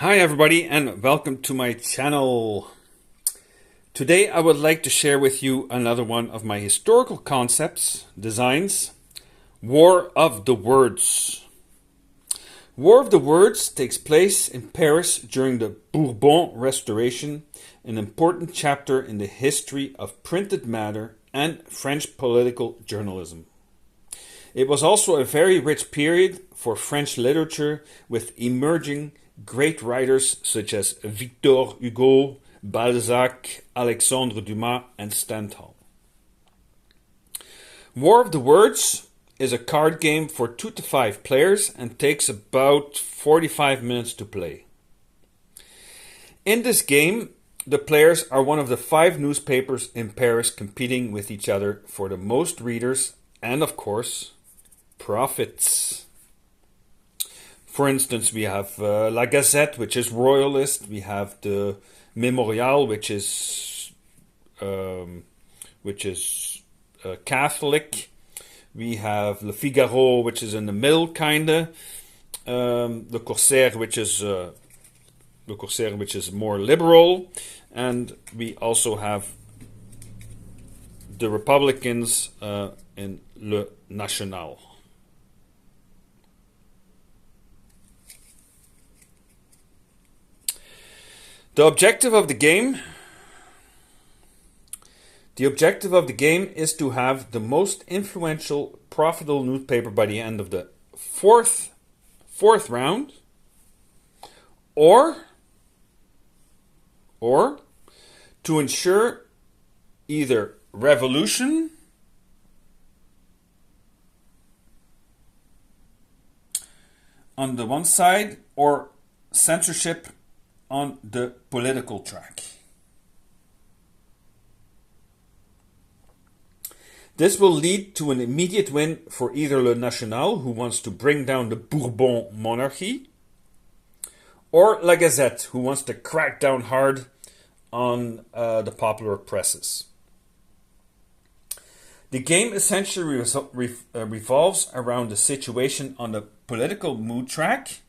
Hi everybody and welcome to my channel. Today I would like to share with you another one of my historical concepts, designs, War of the Words. War of the Words takes place in Paris during the Bourbon Restoration, an important chapter in the history of printed matter and French political journalism. It was also a very rich period for French literature with emerging great writers such as Victor Hugo, Balzac, Alexandre Dumas, and Stendhal. War of the Words is a card game for 2 to 5 players and takes about 45 minutes to play. In this game, the players are one of the 5 newspapers in Paris competing with each other for the most readers and, of course, profits. For instance, we have La Gazette, which is royalist. We have the Memorial, which is Catholic. We have Le Figaro, which is in the middle, kinda. Le Corsaire, which is more liberal, and we also have the Republicans in Le National. The objective of the game is to have the most influential, profitable newspaper by the end of the fourth round, or to ensure either revolution on the one side or censorship on the political track. This will lead to an immediate win for either Le National, who wants to bring down the Bourbon monarchy, or La Gazette, who wants to crack down hard on the popular presses. The game essentially revolves around the situation on the political mood track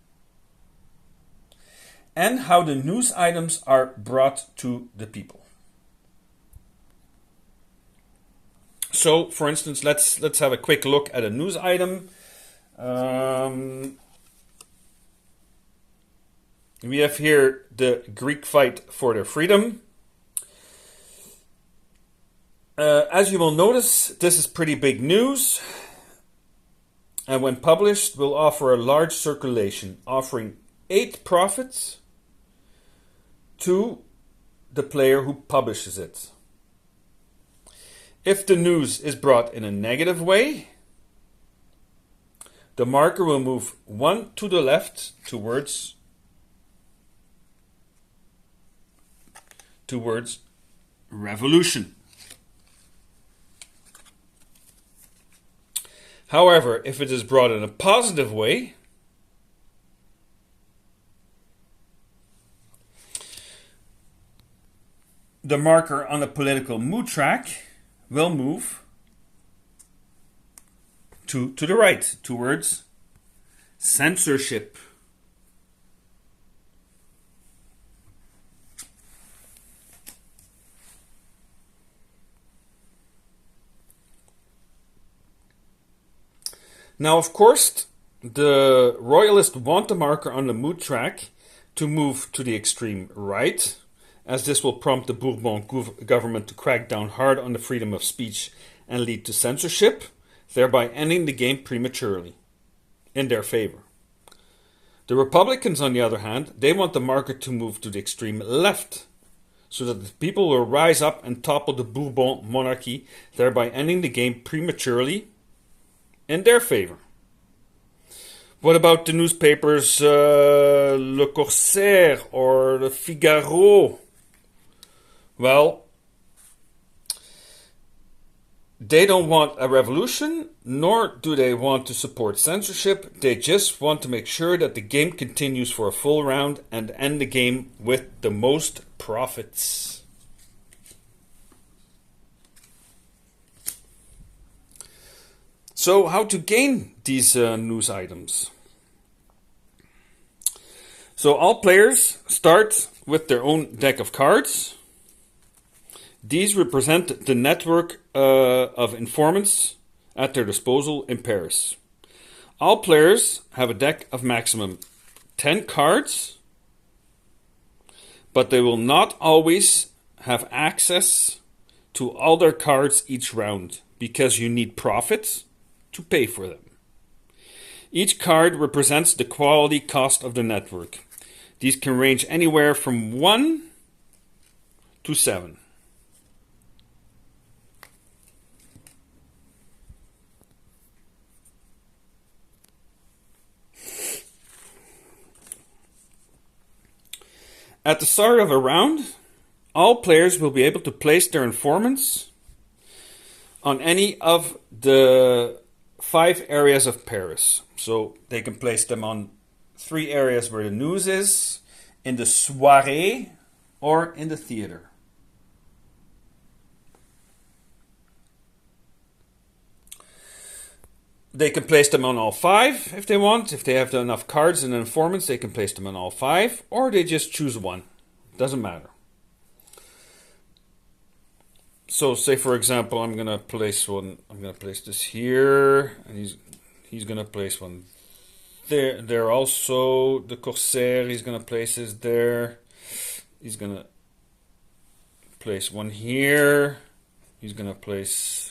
and how the news items are brought to the people. So, for instance, let's have a quick look at a news item. We have here the Greek fight for their freedom. As you will notice, this is pretty big news, and when published will offer a large circulation, offering 8 profits to the player who publishes it. If the news is brought in a negative way, the marker will move 1 to the left towards revolution. However, if it is brought in a positive way, the marker on the political mood track will move to the right, towards censorship. Now, of course, the royalists want the marker on the mood track to move to the extreme right, as this will prompt the Bourbon government to crack down hard on the freedom of speech and lead to censorship, thereby ending the game prematurely, in their favor. The Republicans, on the other hand, they want the marker to move to the extreme left, so that the people will rise up and topple the Bourbon monarchy, thereby ending the game prematurely, in their favor. What about the newspapers Le Corsaire or Le Figaro? Well, they don't want a revolution, nor do they want to support censorship. They just want to make sure that the game continues for a full round and end the game with the most profits. So, how to gain these news items? So all players start with their own deck of cards. These represent the network of informants at their disposal in Paris. All players have a deck of maximum 10 cards, but they will not always have access to all their cards each round because you need profits to pay for them. Each card represents the quality cost of the network. These can range anywhere from 1 to 7. At the start of a round, all players will be able to place their informants on any of the 5 areas of Paris. So they can place them on 3 areas where the news is, in the Soirée, or in the theater. They can place them on all 5 if they want. If they have enough cards and informants, they can place them on all 5, or they just choose one. Doesn't matter. So, say for example, I'm gonna place one. I'm gonna place this here, and he's gonna place one there. There also the corsair. He's gonna place his there. He's gonna place one here. He's gonna place.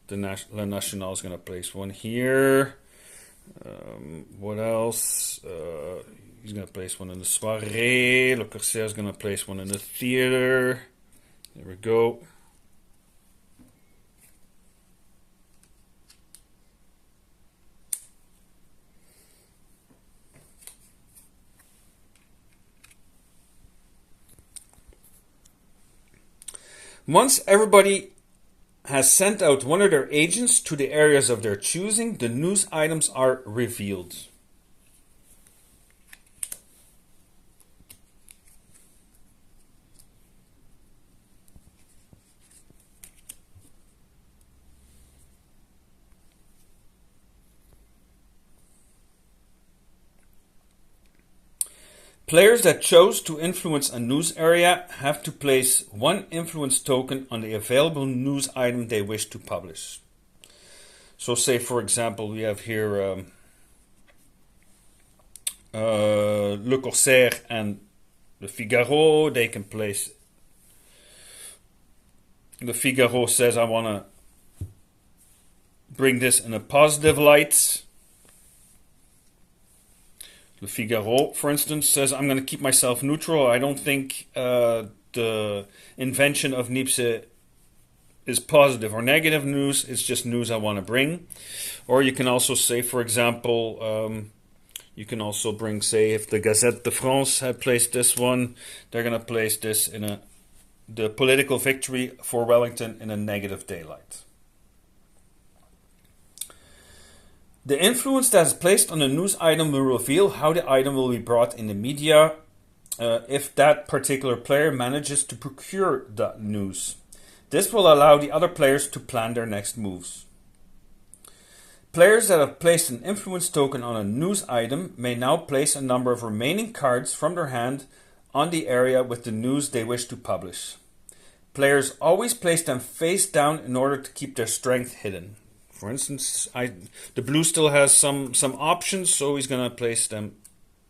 Le National is going to place one here. What else? He's going to place one in the Soirée. Le Corsair is going to place one in the theater. There we go. Once everybody has sent out one of their agents to the areas of their choosing, the news items are revealed. Players that chose to influence a news area have to place one influence token on the available news item they wish to publish. So say for example we have here Le Corsair and Le Figaro. They can place... Le Figaro says I want to bring this in a positive light. Le Figaro, for instance, says, I'm going to keep myself neutral. I don't think the invention of Niepce is positive or negative news. It's just news I want to bring. Or you can also say, for example, you can also bring, say, if the Gazette de France had placed this one, they're going to place this in the political victory for Wellington in a negative daylight. The influence that is placed on a news item will reveal how the item will be brought in the media if that particular player manages to procure that news. This will allow the other players to plan their next moves. Players that have placed an influence token on a news item may now place a number of remaining cards from their hand on the area with the news they wish to publish. Players always place them face down in order to keep their strength hidden. For instance, the blue still has some options, so he's gonna place them.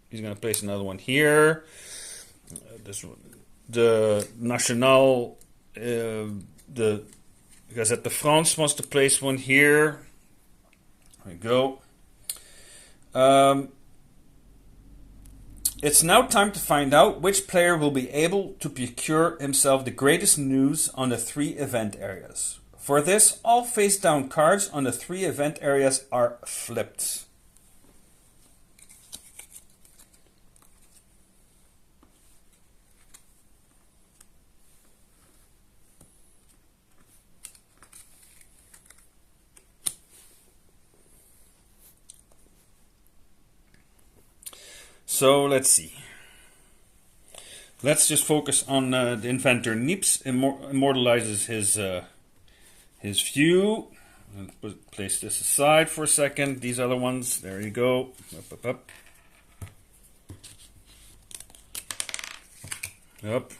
He's gonna place another one here. This one, the National, the Gazette de France wants to place one here. There we go. It's now time to find out which player will be able to procure himself the greatest news on the 3 event areas. For this, all face-down cards on the 3 event areas are flipped. So let's see. Let's just focus on the inventor. Niepce immortalizes his view. Let's place this aside for a second. These other ones, there you go. Up, up, up. Yep.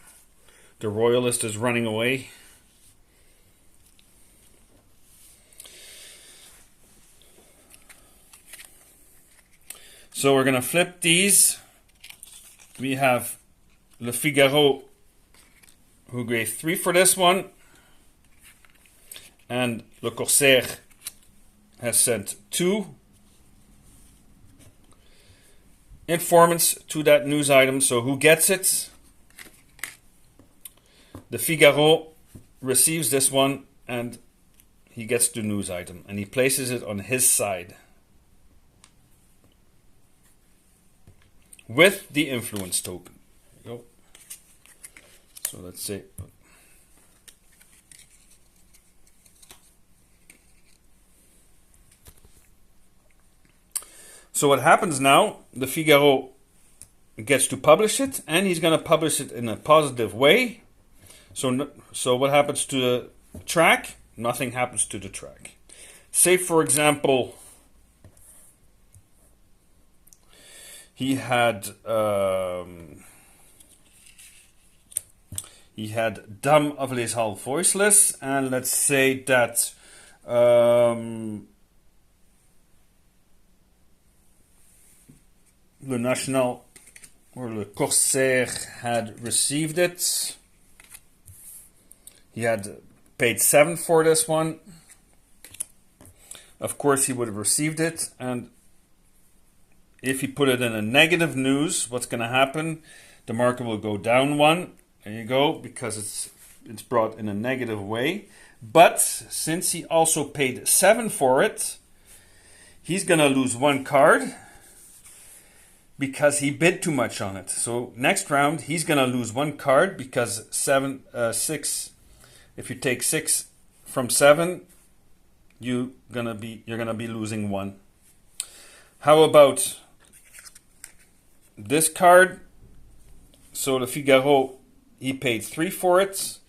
The royalist is running away. So we're going to flip these. We have Le Figaro, who gave 3 for this one. And Le Corsaire has sent 2 informants to that news item. So who gets it? The Figaro receives this one and he gets the news item and he places it on his side with the influence token. There you go. So let's say so what happens now, the Figaro gets to publish it and he's going to publish it in a positive way. So what happens to the track? Nothing happens to the track. Say, for example, he had Dame of les Halles voiceless, and let's say that Le National or Le Corsaire had received it. He had paid 7 for this one. Of course, he would have received it. And if he put it in a negative news, what's going to happen? The market will go down 1. There you go, because it's brought in a negative way. But since he also paid 7 for it, he's going to lose 1 card because he bid too much on it. So next round, he's going to lose 1 card because 6. If you take 6 from 7, you're gonna be losing 1. How about this card? So the Figaro, he paid 3 for it,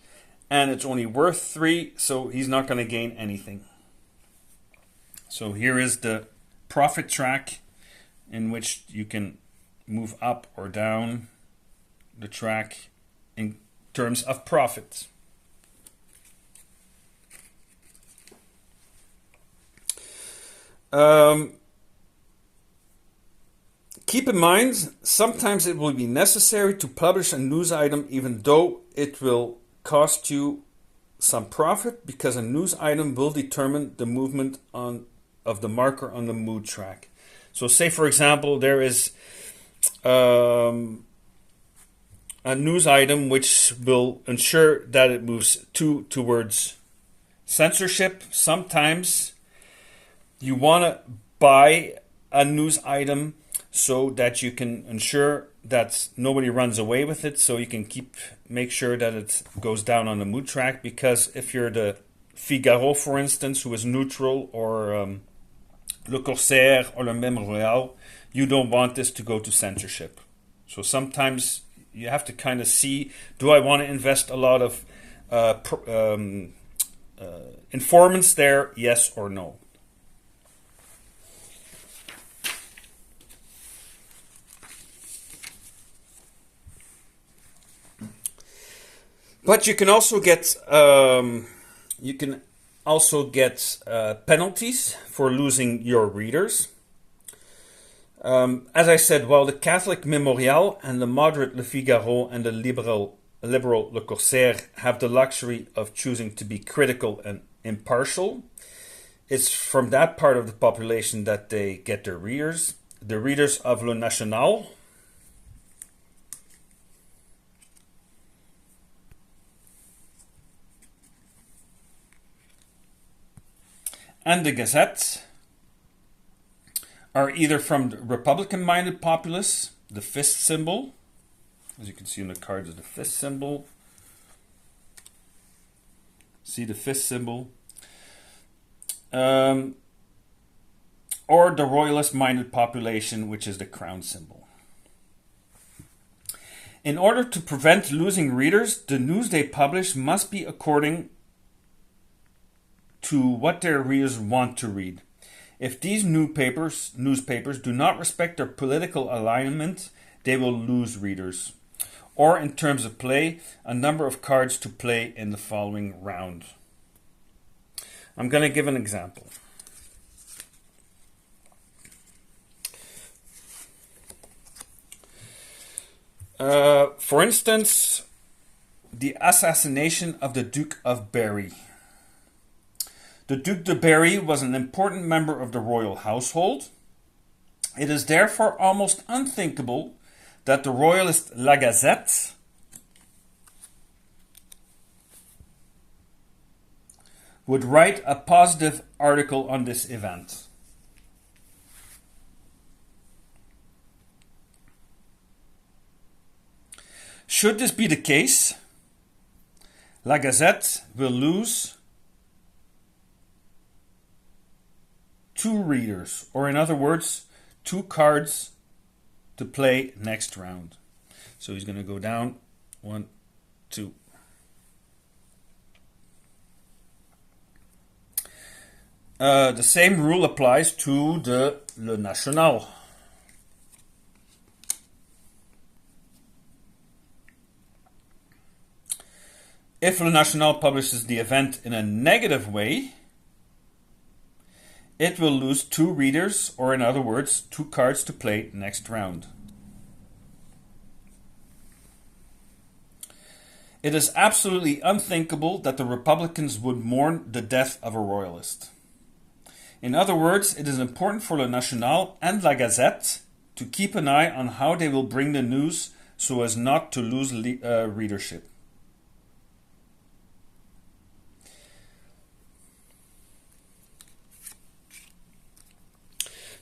and it's only worth 3, so he's not going to gain anything. So here is the profit track in which you can move up or down the track in terms of profit. Keep in mind, sometimes it will be necessary to publish a news item even though it will cost you some profit, because a news item will determine the movement of the marker on the mood track. So say, for example, there is a news item which will ensure that it moves towards censorship. Sometimes you want to buy a news item so that you can ensure that nobody runs away with it, so you can make sure that it goes down on the mood track. Because if you're the Figaro, for instance, who is neutral, or Le Corsaire or Le Même Royal, you don't want this to go to censorship. So sometimes you have to kind of see, do I want to invest a lot of informants there, yes or no? But you can also get penalties for losing your readers. As I said, while the Catholic Memorial and the moderate Le Figaro and the liberal Le Corsaire have the luxury of choosing to be critical and impartial, it's from that part of the population that they get their readers. The readers of Le National and the Gazette are either from the Republican-minded populace, the fist symbol, as you can see on the cards of the fist symbol. See the fist symbol. Or the royalist-minded population, which is the crown symbol. In order to prevent losing readers, the news they publish must be according to what their readers want to read. If these newspapers do not respect their political alignment, they will lose readers. or in terms of play, a number of cards to play in the following round. I'm going to give an example. For instance, the assassination of the Duke of Berry. The Duc de Berry was an important member of the royal household. It is therefore almost unthinkable that the royalist La Gazette would write a positive article on this event. Should this be the case, La Gazette will lose 2 readers, or in other words, 2 cards to play next round. So he's going to go down 1, 2. The same rule applies to the Le National. If Le National publishes the event in a negative way, it will lose 2 readers, or in other words, 2 cards to play next round. It is absolutely unthinkable that the Republicans would mourn the death of a royalist. In other words, it is important for Le National and La Gazette to keep an eye on how they will bring the news so as not to lose readership.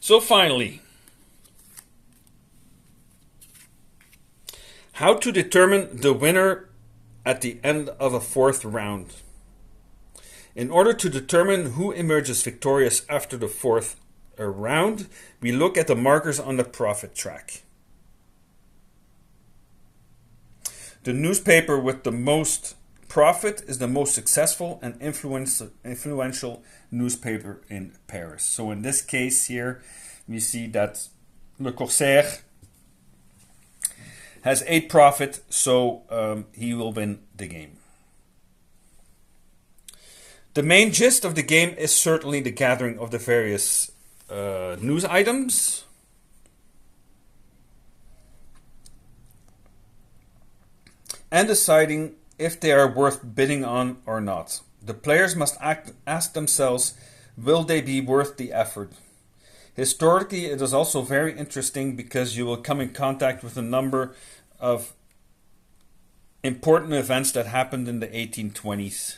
So finally, how to determine the winner at the end of a 4th round. In order to determine who emerges victorious after the 4th round, we look at the markers on the profit track. The newspaper with the most profit is the most successful and influential newspaper in Paris. So in this case here, we see that Le Corsaire has 8 profit, so he will win the game. The main gist of the game is certainly the gathering of the various news items. And deciding if they are worth bidding on or not. The players must ask themselves, will they be worth the effort? Historically, it is also very interesting because you will come in contact with a number of important events that happened in the 1820s.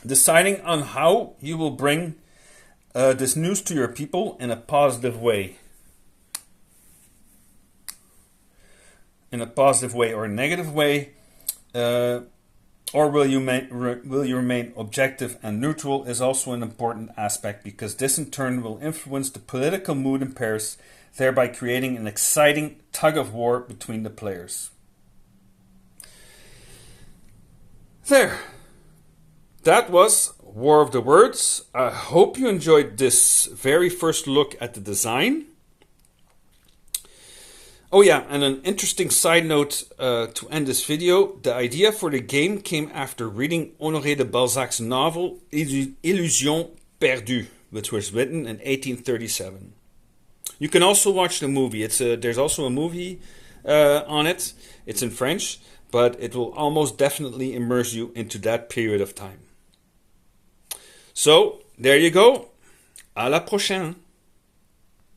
Deciding on how you will bring this news to your people in a positive way. In a positive way or a negative way, or will you remain objective and neutral is also an important aspect, because this in turn will influence the political mood in Paris, thereby creating an exciting tug-of-war between the players. There. That was War of the Words. I hope you enjoyed this very first look at the design. Oh yeah, and an interesting side note to end this video. The idea for the game came after reading Honoré de Balzac's novel Illusion perdue, which was written in 1837. You can also watch the movie. There's also a movie on it. It's in French, but it will almost definitely immerse you into that period of time. So, there you go. À la prochaine.